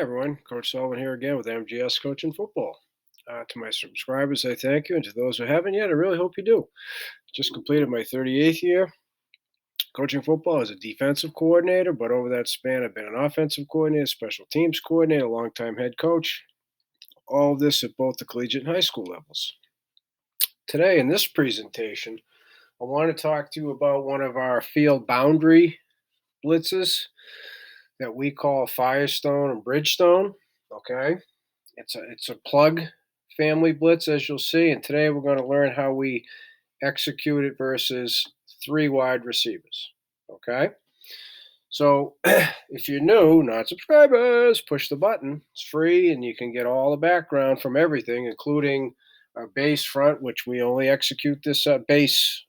Hi everyone, Coach Sullivan here again with MGS Coaching Football. To my subscribers, I thank you, and to those who haven't yet, I really hope you do. Just completed my 38th year coaching football as a defensive coordinator, but over that span, I've been an offensive coordinator, special teams coordinator, longtime head coach. All of this at both the collegiate and high school levels. Today, in this presentation, I want to talk to you about one of our field boundary blitzes that we call Firestone and Bridgestone. Okay, it's a plug family blitz, as you'll see, and today we're going to learn how we execute it versus three wide receivers. Okay, so if you're new, not subscribers, push the button. It's free, and you can get all the background from everything, including our base front, which we only execute this base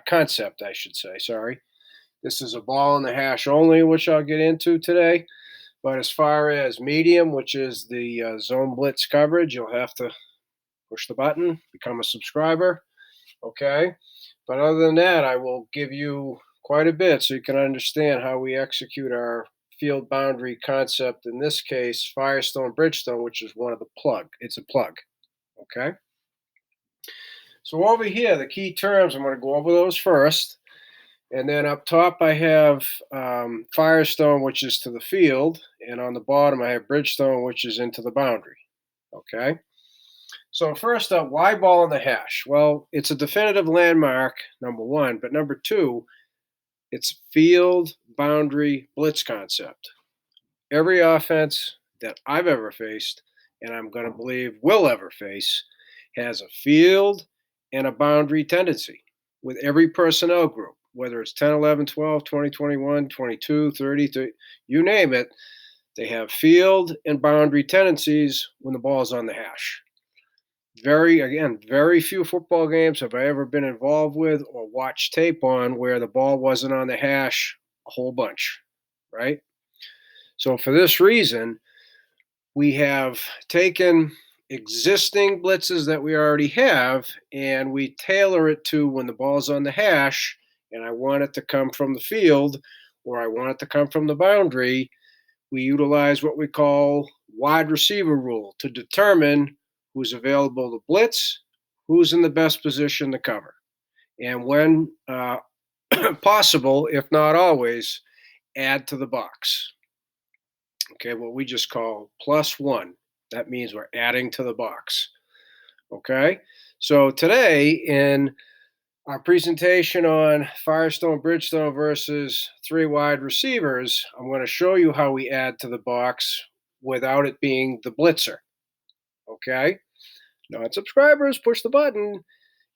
concept, I should say. Sorry, this is a ball in the hash only, which I'll get into today. But as far as medium, which is the zone blitz coverage, you'll have to push the button, become a subscriber. Okay. But other than that, I will give you quite a bit so you can understand how we execute our field boundary concept. In this case, Firestone Bridgestone, which is one of the plug. It's a plug. Okay. So over here, the key terms, I'm going to go over those first. And then up top, I have Firestone, which is to the field. And on the bottom, I have Bridgestone, which is into the boundary. Okay. So first up, why ball in the hash? Well, it's a definitive landmark, number one. But number two, it's field boundary blitz concept. Every offense that I've ever faced, and I'm going to believe will ever face, has a field and a boundary tendency with every personnel group, whether it's 10, 11, 12, 20, 21, 22, 30, 30, you name it. They have field and boundary tendencies when the ball is on the hash. Very few football games have I ever been involved with or watched tape on where the ball wasn't on the hash a whole bunch, right? So for this reason, we have taken existing blitzes that we already have and we tailor it to when the ball's on the hash and I want it to come from the field or I want it to come from the boundary. We utilize what we call wide receiver rule to determine who's available to blitz, who's in the best position to cover. And when possible, if not always, add to the box. Okay, what we just call +1. That means we're adding to the box. Okay, so today in our presentation on Firestone Bridgestone versus three wide receivers, I'm going to show you how we add to the box without it being the blitzer. Okay, non-subscribers, push the button.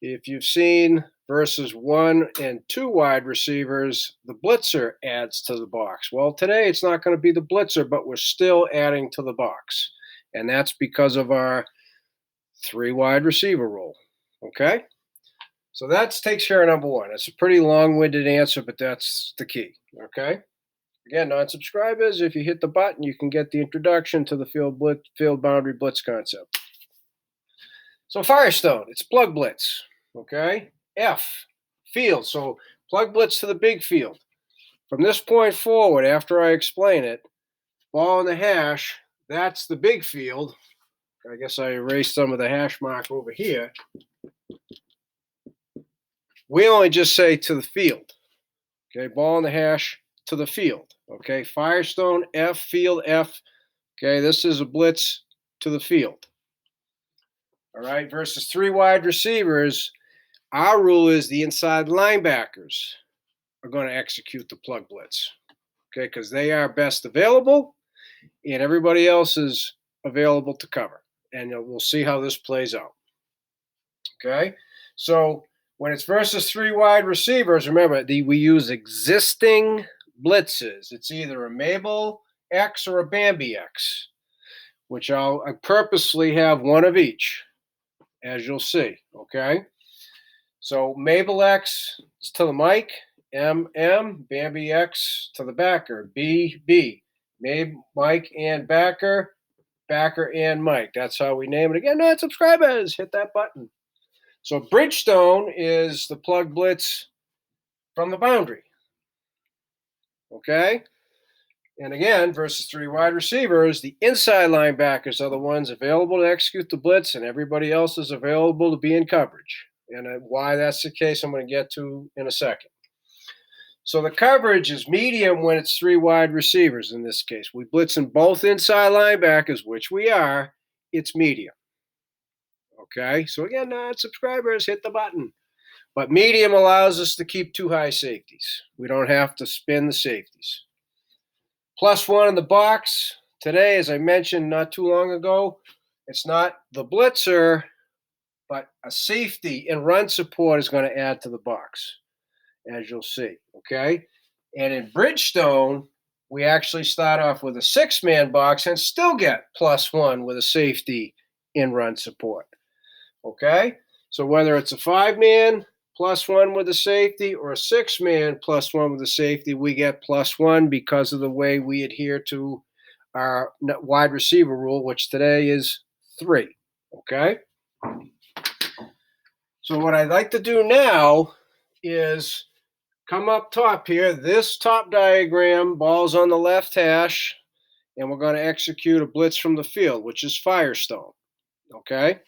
If you've seen versus 1 and 2 wide receivers, the blitzer adds to the box. Well, today it's not going to be the blitzer, but we're still adding to the box. And that's because of our 3 wide receiver rule. Okay? So that takes care of number 1. It's a pretty long-winded answer, but that's the key. Okay? Again, non-subscribers, if you hit the button, you can get the introduction to the field boundary blitz concept. So Firestone, it's plug blitz. Okay? F, field. So plug blitz to the big field. From this point forward, after I explain it, ball in the hash, that's the big field. I guess I erased some of the hash mark over here. We only just say to the field. Okay, ball in the hash to the field. Okay, Firestone, F, field, F. Okay, this is a blitz to the field. All right, versus 3 wide receivers. Our rule is the inside linebackers are going to execute the plug blitz, okay, because they are best available and everybody else is available to cover. And we'll see how this plays out. Okay, so when it's versus 3 wide receivers, remember, we use existing blitzes. It's either a Mabel X or a Bambi X, which I purposely have one of each, as you'll see, okay? So Mabel X is to the Mike, M, Bambi X to the backer, B. Mike and backer and Mike. That's how we name it. Again, non-subscribers, hit that button. So Bridgestone is the plug blitz from the boundary. Okay? And again, versus 3 wide receivers, the inside linebackers are the ones available to execute the blitz, and everybody else is available to be in coverage. And why that's the case, I'm going to get to in a second. So the coverage is medium when it's 3 wide receivers in this case. We blitz in both inside linebackers, which we are. It's medium. Okay, so again, non-subscribers, hit the button. But medium allows us to keep 2 high safeties. We don't have to spin the safeties. +1 in the box. Today, as I mentioned not too long ago, it's not the blitzer, but a safety and run support is going to add to the box, as you'll see, okay? And in Bridgestone, we actually start off with a 6-man box and still get +1 with a safety in run support, okay? So whether it's a 5-man +1 with a safety or a 6-man +1 with a safety, we get +1 because of the way we adhere to our wide receiver rule, which today is 3, okay? So what I'd like to do now is come up top here, this top diagram, ball's on the left hash, and we're going to execute a blitz from the field, which is Firestone, okay?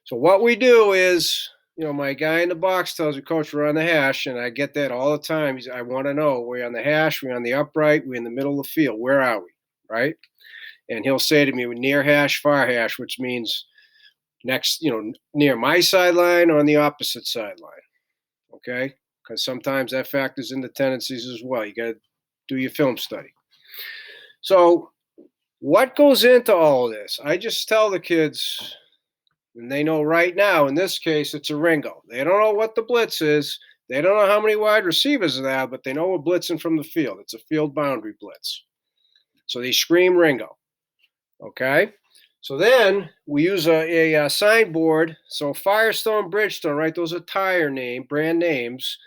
So what we do is, my guy in the box tells me, Coach, we're on the hash, and I get that all the time. I want to know, we're on the hash, we're on the upright, we're in the middle of the field. Where are we, right? And he'll say to me, near hash, far hash, which means next, near my sideline or on the opposite sideline, okay? Because sometimes that factors into tendencies as well. You got to do your film study. So what goes into all of this? I just tell the kids, and they know right now, in this case, it's a Ringo. They don't know what the blitz is. They don't know how many wide receivers there are, but they know we're blitzing from the field. It's a field boundary blitz. So they scream Ringo, okay? So then we use a signboard. So Firestone, Bridgestone, right? Those are brand names,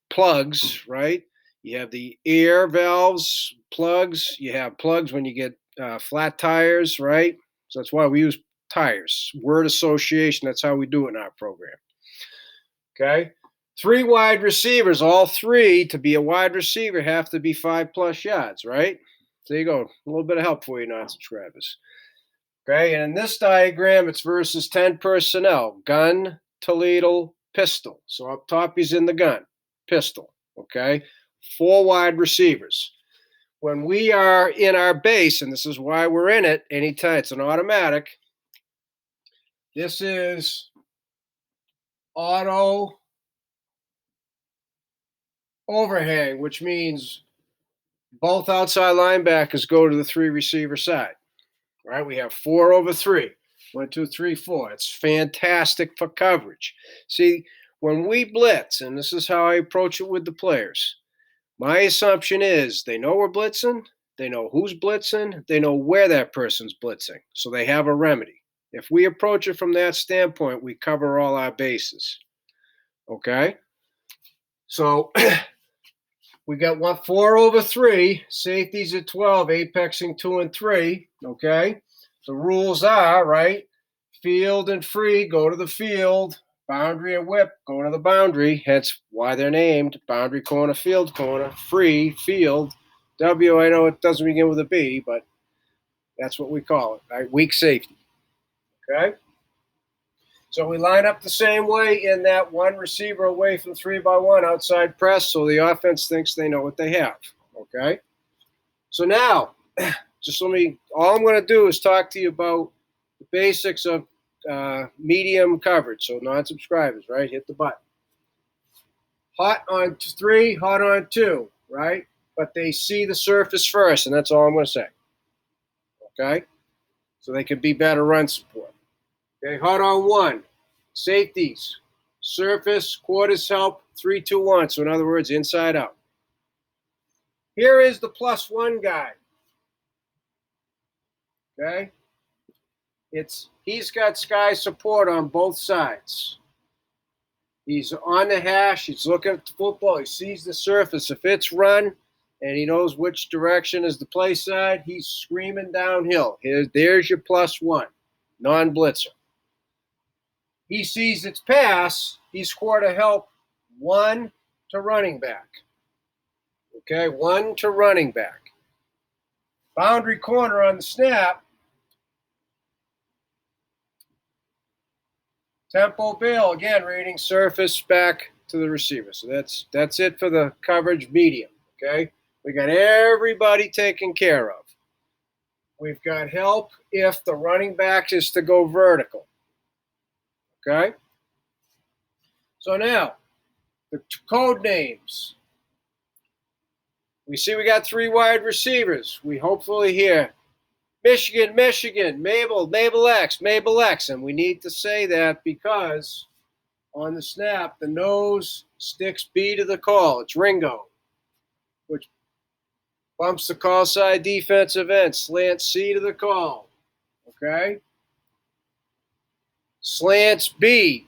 plugs, right? You have the air valves, plugs. You have plugs when you get flat tires, right? So that's why we use tires. Word association, that's how we do it in our program. Okay? 3 wide receivers, all 3 to be a wide receiver have to be 5+ yards, right? So there you go. A little bit of help for you non-subscribers. Okay, and in this diagram, it's versus 10 personnel. Gun, Toledo, pistol. So up top, he's in the gun. Pistol, okay? 4 wide receivers. When we are in our base, and this is why we're in it, anytime it's an automatic, this is auto overhang, which means both outside linebackers go to the 3 receiver side. Right? We have 4 over 3. 1, 2, 3, 4. It's fantastic for coverage. See, when we blitz, and this is how I approach it with the players, my assumption is they know we're blitzing, they know who's blitzing, they know where that person's blitzing, so they have a remedy. If we approach it from that standpoint, we cover all our bases. Okay? So we got 4 over 3, safeties at 12, apexing 2 and 3, okay? The rules are, right, field and free, go to the field, boundary and whip, go to the boundary, hence why they're named boundary corner, field corner, free, field. W, I know it doesn't begin with a B, but that's what we call it, right? Weak safety, okay? So we line up the same way in that 1 receiver away from 3-by-1 outside press, so the offense thinks they know what they have, okay? So now, all I'm going to do is talk to you about the basics of medium coverage. So non-subscribers, right? Hit the button. Hot on 3, hot on 2, right? But they see the surface first, and that's all I'm going to say. Okay? So they can be better run support. Okay, hot on 1. Safeties. Surface, quarters help, 3, 2, 1. So in other words, inside out. Here is the +1 guy. Okay? He's got sky support on both sides. He's on the hash. He's looking at the football. He sees the surface. If it's run and he knows which direction is the play side, he's screaming downhill. There's your +1, non-blitzer. He sees its pass. He's quarter help 1 to running back. Okay, 1 to running back. Boundary corner on the snap. Tempo bail, again, reading surface back to the receiver. So that's it for the coverage medium, okay? We got everybody taken care of. We've got help if the running back is to go vertical, okay? So now, the code names. We see we got 3 wide receivers. We hopefully hear Michigan, Michigan, Mabel, Mabel X, Mabel X. And we need to say that because on the snap, the nose sticks B to the call. It's Ringo, which bumps the call side defensive end. Slant C to the call. Okay? Slants B.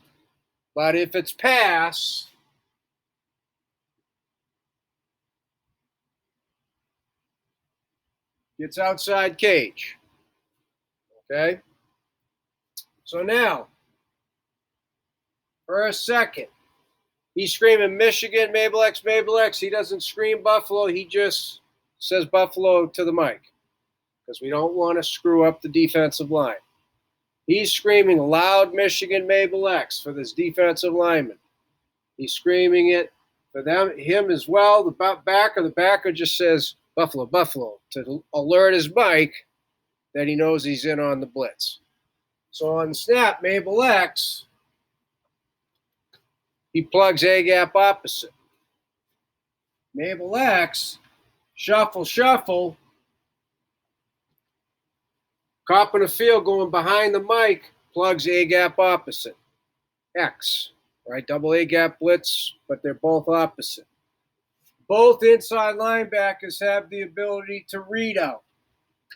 But if it's pass, it's outside cage. Okay? So now, for a second, he's screaming Michigan, Mabel X, Mabel X. He doesn't scream Buffalo. He just says Buffalo to the mic because we don't want to screw up the defensive line. He's screaming loud Michigan, Mabel X for this defensive lineman. He's screaming it for him as well. The backer just says Buffalo, Buffalo to alert his mic that he knows he's in on the blitz. So on the snap, Mabel X, he plugs A-gap opposite. Mabel X, shuffle, shuffle. Cop in the field going behind the mic, plugs A-gap opposite. X, right? Double A-gap blitz, but they're both opposite. Both inside linebackers have the ability to read out.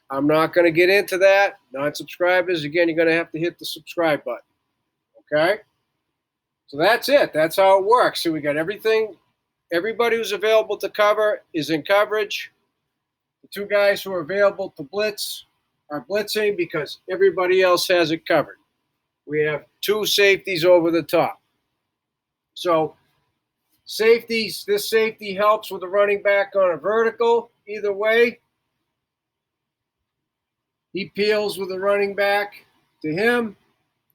I'm not going to get into that. Non-subscribers, again, you're going to have to hit the subscribe button. Okay? So that's it. That's how it works. So we got everything. Everybody who's available to cover is in coverage. The 2 guys who are available to blitz are blitzing because everybody else has it covered. We have 2 safeties over the top. So safeties, this safety helps with the running back on a vertical. Either way, he peels with the running back to him.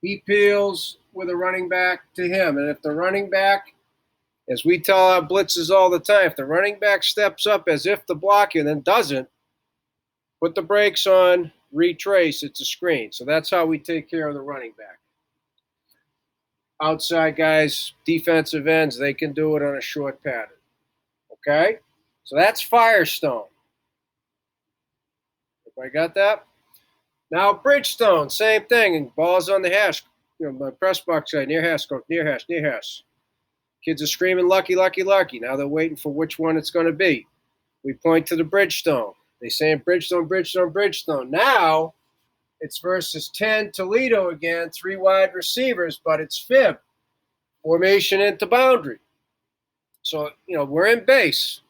He peels with a running back to him. And if the running back, as we tell our blitzes all the time, if the running back steps up as if to block you and then doesn't, put the brakes on, retrace, it's a screen. So that's how we take care of the running back. Outside guys, defensive ends, they can do it on a short pattern. Okay? So that's Firestone. Everybody got that? Now Bridgestone, same thing. And balls on the hash. My press box side, near hash, go near hash, near hash. Kids are screaming, lucky, lucky, lucky. Now they're waiting for which one it's going to be. We point to the Bridgestone. They say Bridgestone, Bridgestone, Bridgestone. Now it's versus 10 Toledo again, 3 wide receivers, but it's fib. Formation into boundary. So, we're in base.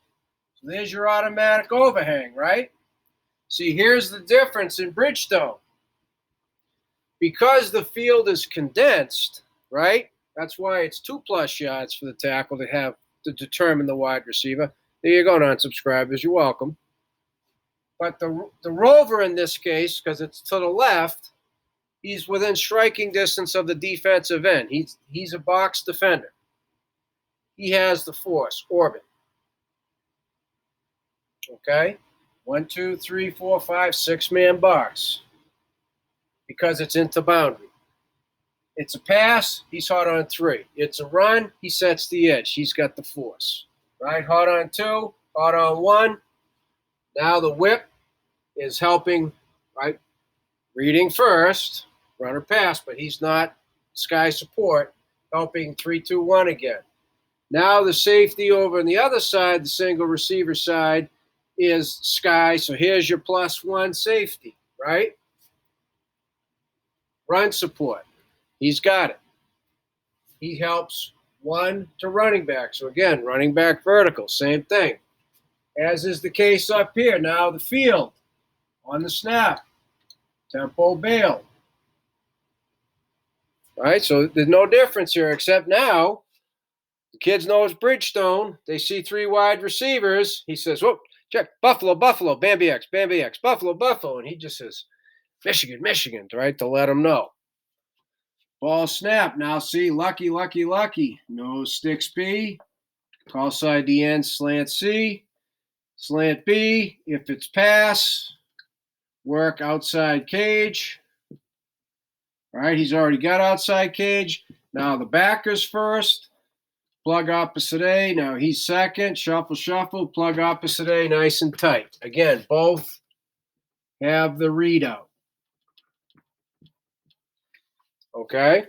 So there's your automatic overhang, right? See, here's the difference in Bridgestone. Because the field is condensed, right? That's why it's 2+ yards for the tackle to determine the wide receiver. There you go, non-subscribers. You're welcome. But the rover in this case, because it's to the left, he's within striking distance of the defensive end. He's a box defender. He has the force, orbit. Okay? 1, 2, 3, 4, 5, 6-man box. Because it's into boundary. It's a pass, he's hot on 3. It's a run, he sets the edge. He's got the force. Right? Hot on 2, hot on 1. Now the whip is helping, right? Reading first, runner pass, but he's not sky support, helping 3, 2, 1 again. Now the safety over on the other side, the single receiver side, is sky. So here's your +1 safety, right? Run support. He's got it. He helps 1 to running back. So again, running back vertical, same thing. As is the case up here. Now the field on the snap. Tempo bail. All right, so there's no difference here except now the kids know it's Bridgestone. They see 3 wide receivers. He says, whoop, check, Buffalo, Buffalo, Bambi X, Buffalo, Buffalo. And he just says, Michigan, Michigan, right, to let him know. Ball snap. Now see, lucky, lucky, lucky. No sticks B. Call side the end, slant C. Slant B. If it's pass, work outside cage. All right, he's already got outside cage. Now the backers first. Plug opposite A. Now he's second. Shuffle, shuffle. Plug opposite A, nice and tight. Again, both have the readout. Okay?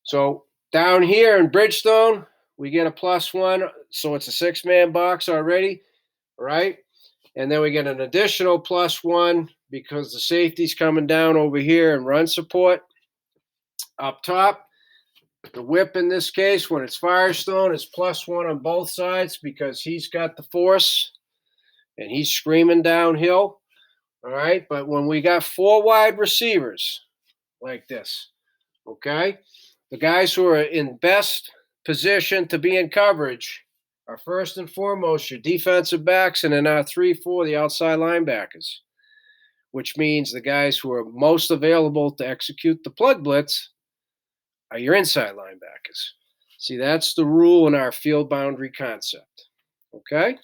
So down here in Bridgestone, we get a +1. So it's a 6-man box already, right? And then we get an additional +1 because the safety's coming down over here and run support. Up top, the whip in this case, when it's Firestone, is +1 on both sides because he's got the force and he's screaming downhill. All right. But when we got 4 wide receivers like this, okay, the guys who are in best position to be in coverage are first and foremost your defensive backs, and then our 3-4, the outside linebackers, which means the guys who are most available to execute the plug blitz are your inside linebackers. See, that's the rule in our field boundary concept. Okay?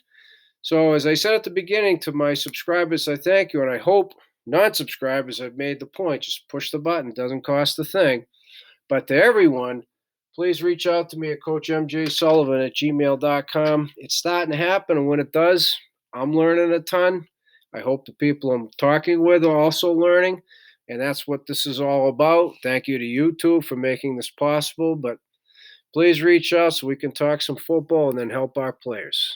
So, as I said at the beginning, to my subscribers, I thank you, and I hope non-subscribers have made the point. Just push the button. It doesn't cost a thing. But to everyone, please reach out to me at CoachMJSullivan@gmail.com. It's starting to happen, and when it does, I'm learning a ton. I hope the people I'm talking with are also learning. And that's what this is all about. Thank you to YouTube for making this possible. But please reach out so we can talk some football and then help our players.